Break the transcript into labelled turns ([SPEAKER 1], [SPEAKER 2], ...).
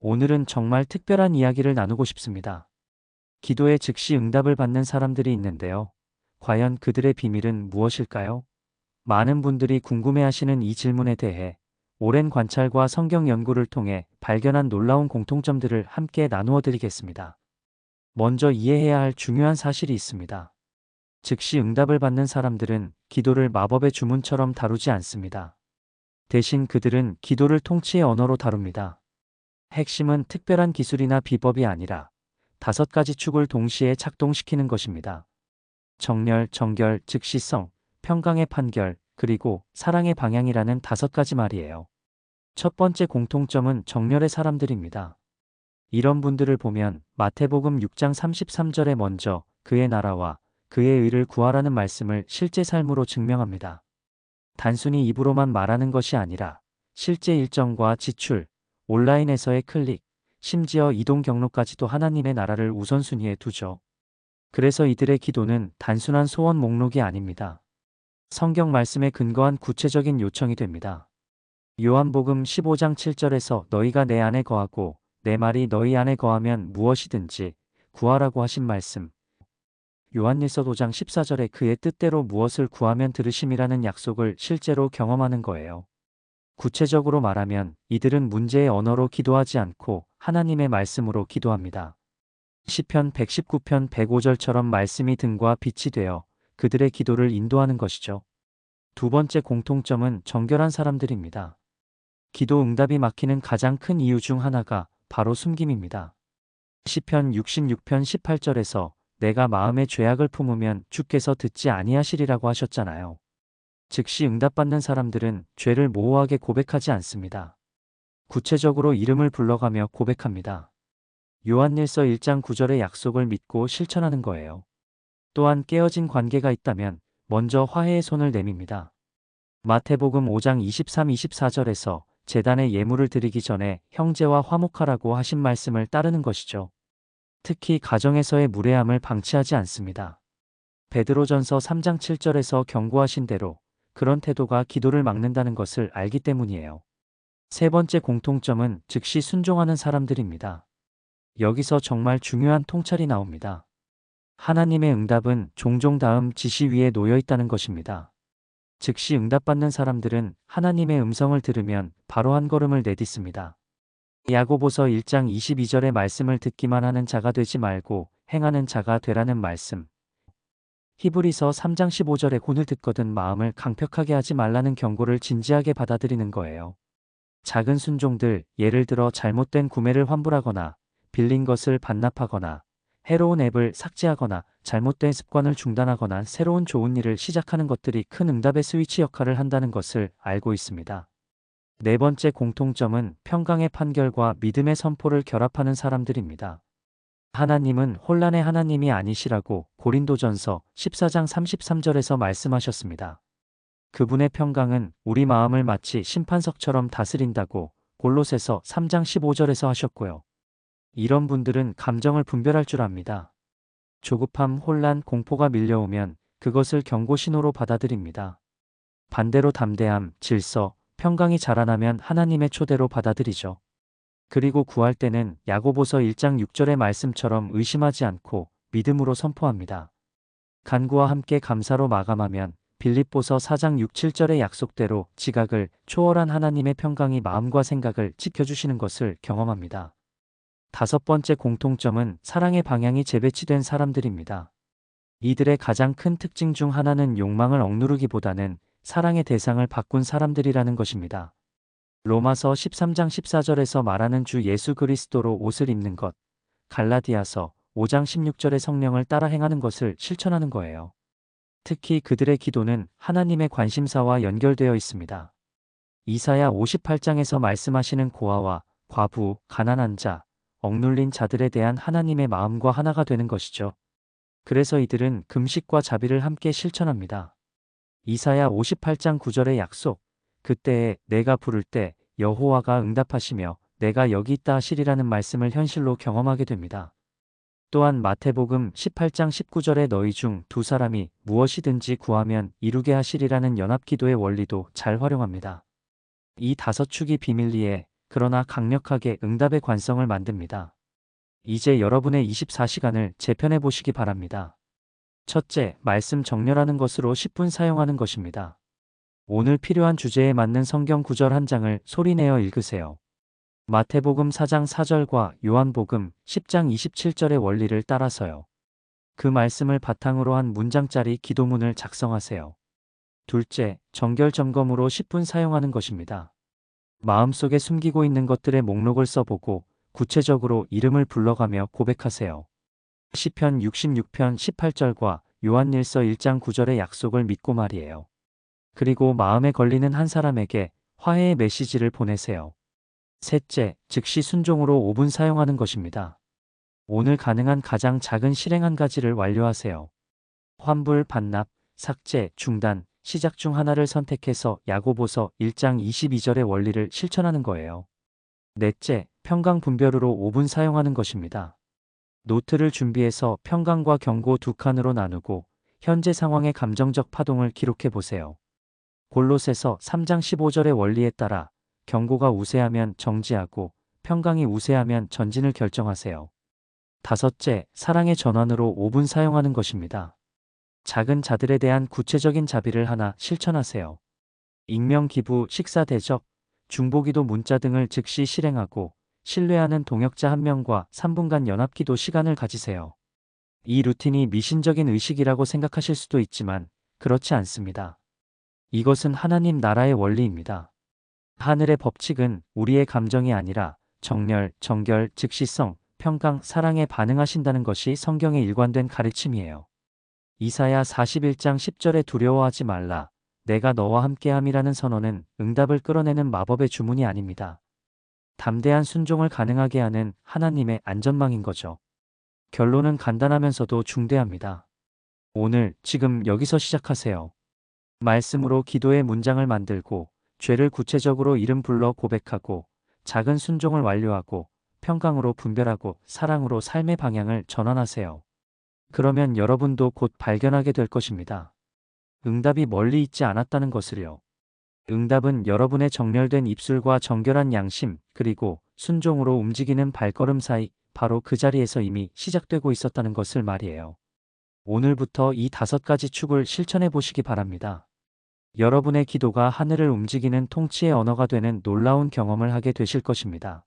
[SPEAKER 1] 오늘은 정말 특별한 이야기를 나누고 싶습니다. 기도에 즉시 응답을 받는 사람들이 있는데요. 과연 그들의 비밀은 무엇일까요? 많은 분들이 궁금해하시는 이 질문에 대해 오랜 관찰과 성경 연구를 통해 발견한 놀라운 공통점들을 함께 나누어 드리겠습니다. 먼저 이해해야 할 중요한 사실이 있습니다. 즉시 응답을 받는 사람들은 기도를 마법의 주문처럼 다루지 않습니다. 대신 그들은 기도를 통치의 언어로 다룹니다. 핵심은 특별한 기술이나 비법이 아니라 5가지 축을 동시에 작동시키는 것입니다. 정렬, 정결, 즉시성, 평강의 판결, 그리고 사랑의 방향이라는 5가지 말이에요. 첫 번째 공통점은 정렬의 사람들입니다. 이런 분들을 보면 마태복음 6장 33절에 먼저 그의 나라와 그의 의를 구하라는 말씀을 실제 삶으로 증명합니다. 단순히 입으로만 말하는 것이 아니라 실제 일정과 지출, 온라인에서의 클릭, 심지어 이동 경로까지도 하나님의 나라를 우선순위에 두죠. 그래서 이들의 기도는 단순한 소원 목록이 아닙니다. 성경 말씀에 근거한 구체적인 요청이 됩니다. 요한복음 15장 7절에서 너희가 내 안에 거하고 내 말이 너희 안에 거하면 무엇이든지 구하라고 하신 말씀. 요한일서 5장 14절에 그의 뜻대로 무엇을 구하면 들으심이라는 약속을 실제로 경험하는 거예요. 구체적으로 말하면 이들은 문제의 언어로 기도하지 않고 하나님의 말씀으로 기도합니다. 시편 119편 105절처럼 말씀이 등과 빛이 되어 그들의 기도를 인도하는 것이죠. 두 번째 공통점은 정결한 사람들입니다. 기도 응답이 막히는 가장 큰 이유 중 하나가 바로 숨김입니다. 시편 66편 18절에서 내가 마음의 죄악을 품으면 주께서 듣지 아니하시리라고 하셨잖아요. 즉시 응답받는 사람들은 죄를 모호하게 고백하지 않습니다. 구체적으로 이름을 불러가며 고백합니다. 요한일서 1장 9절의 약속을 믿고 실천하는 거예요. 또한 깨어진 관계가 있다면 먼저 화해의 손을 내밉니다. 마태복음 5장 23, 24절에서 제단에 예물을 드리기 전에 형제와 화목하라고 하신 말씀을 따르는 것이죠. 특히 가정에서의 무례함을 방치하지 않습니다. 베드로전서 3장 7절에서 경고하신 대로 그런 태도가 기도를 막는다는 것을 알기 때문이에요. 세 번째 공통점은 즉시 순종하는 사람들입니다. 여기서 정말 중요한 통찰이 나옵니다. 하나님의 응답은 종종 다음 지시 위에 놓여 있다는 것입니다. 즉시 응답받는 사람들은 하나님의 음성을 들으면 바로 한 걸음을 내딛습니다. 야고보서 1장 22절의 말씀을 듣기만 하는 자가 되지 말고 행하는 자가 되라는 말씀. 히브리서 3장 15절의 본을 듣거든 마음을 강팍하게 하지 말라는 경고를 진지하게 받아들이는 거예요. 작은 순종들, 예를 들어 잘못된 구매를 환불하거나 빌린 것을 반납하거나 해로운 앱을 삭제하거나 잘못된 습관을 중단하거나 새로운 좋은 일을 시작하는 것들이 큰 응답의 스위치 역할을 한다는 것을 알고 있습니다. 네 번째 공통점은 평강의 판결과 믿음의 선포를 결합하는 사람들입니다. 하나님은 혼란의 하나님이 아니시라고 고린도전서 14장 33절에서 말씀하셨습니다. 그분의 평강은 우리 마음을 마치 심판석처럼 다스린다고 골로새서 3장 15절에서 하셨고요. 이런 분들은 감정을 분별할 줄 압니다. 조급함, 혼란, 공포가 밀려오면 그것을 경고 신호로 받아들입니다. 반대로 담대함, 질서, 평강이 자라나면 하나님의 초대로 받아들이죠. 그리고 구할 때는 야고보서 1장 6절의 말씀처럼 의심하지 않고 믿음으로 선포합니다. 간구와 함께 감사로 마감하면 빌립보서 4장 6, 7절의 약속대로 지각을 초월한 하나님의 평강이 마음과 생각을 지켜주시는 것을 경험합니다. 다섯 번째 공통점은 사랑의 방향이 재배치된 사람들입니다. 이들의 가장 큰 특징 중 하나는 욕망을 억누르기보다는 사랑의 대상을 바꾼 사람들이라는 것입니다. 로마서 13장 14절에서 말하는 주 예수 그리스도로 옷을 입는 것, 갈라디아서 5장 16절의 성령을 따라 행하는 것을 실천하는 거예요. 특히 그들의 기도는 하나님의 관심사와 연결되어 있습니다. 이사야 58장에서 말씀하시는 고아와 과부, 가난한 자, 억눌린 자들에 대한 하나님의 마음과 하나가 되는 것이죠. 그래서 이들은 금식과 자비를 함께 실천합니다. 이사야 58장 9절의 약속, 그때에 내가 부를 때 여호와가 응답하시며 내가 여기 있다 하시리라는 말씀을 현실로 경험하게 됩니다. 또한 마태복음 18장 19절에 너희 중 두 사람이 무엇이든지 구하면 이루게 하시리라는 연합기도의 원리도 잘 활용합니다. 이 5축이 비밀리에 그러나 강력하게 응답의 관성을 만듭니다. 이제 여러분의 24시간을 재편해 보시기 바랍니다. 첫째, 말씀 정렬하는 것으로 10분 사용하는 것입니다. 오늘 필요한 주제에 맞는 성경 구절 한 장을 소리내어 읽으세요. 마태복음 4장 4절과 요한복음 10장 27절의 원리를 따라서요. 그 말씀을 바탕으로 한 문장짜리 기도문을 작성하세요. 둘째, 정결 점검으로 10분 사용하는 것입니다. 마음속에 숨기고 있는 것들의 목록을 써보고 구체적으로 이름을 불러가며 고백하세요. 시편 66편 18절과 요한일서 1장 9절의 약속을 믿고 말이에요. 그리고 마음에 걸리는 한 사람에게 화해의 메시지를 보내세요. 셋째, 즉시 순종으로 5분 사용하는 것입니다. 오늘 가능한 가장 작은 실행 한 가지를 완료하세요. 환불, 반납, 삭제, 중단, 시작 중 하나를 선택해서 야고보서 1장 22절의 원리를 실천하는 거예요. 넷째, 평강 분별으로 5분 사용하는 것입니다. 노트를 준비해서 평강과 경고 두 칸으로 나누고 현재 상황의 감정적 파동을 기록해 보세요. 골로새서 3장 15절의 원리에 따라 경고가 우세하면 정지하고 평강이 우세하면 전진을 결정하세요. 다섯째, 사랑의 전환으로 5분 사용하는 것입니다. 작은 자들에 대한 구체적인 자비를 하나 실천하세요. 익명 기부, 식사 대접, 중보기도 문자 등을 즉시 실행하고 신뢰하는 동역자 한 명과 3분간 연합기도 시간을 가지세요. 이 루틴이 미신적인 의식이라고 생각하실 수도 있지만 그렇지 않습니다. 이것은 하나님 나라의 원리입니다. 하늘의 법칙은 우리의 감정이 아니라 정렬, 정결, 즉시성, 평강, 사랑에 반응하신다는 것이 성경의 일관된 가르침이에요. 이사야 41장 10절에 두려워하지 말라. 내가 너와 함께함이라는 선언은 응답을 끌어내는 마법의 주문이 아닙니다. 담대한 순종을 가능하게 하는 하나님의 안전망인 거죠. 결론은 간단하면서도 중대합니다. 오늘, 지금 여기서 시작하세요. 말씀으로 기도의 문장을 만들고 죄를 구체적으로 이름 불러 고백하고 작은 순종을 완료하고 평강으로 분별하고 사랑으로 삶의 방향을 전환하세요. 그러면 여러분도 곧 발견하게 될 것입니다. 응답이 멀리 있지 않았다는 것을요. 응답은 여러분의 정렬된 입술과 정결한 양심 그리고 순종으로 움직이는 발걸음 사이 바로 그 자리에서 이미 시작되고 있었다는 것을 말이에요. 오늘부터 이 5가지 축을 실천해 보시기 바랍니다. 여러분의 기도가 하늘을 움직이는 통치의 언어가 되는 놀라운 경험을 하게 되실 것입니다.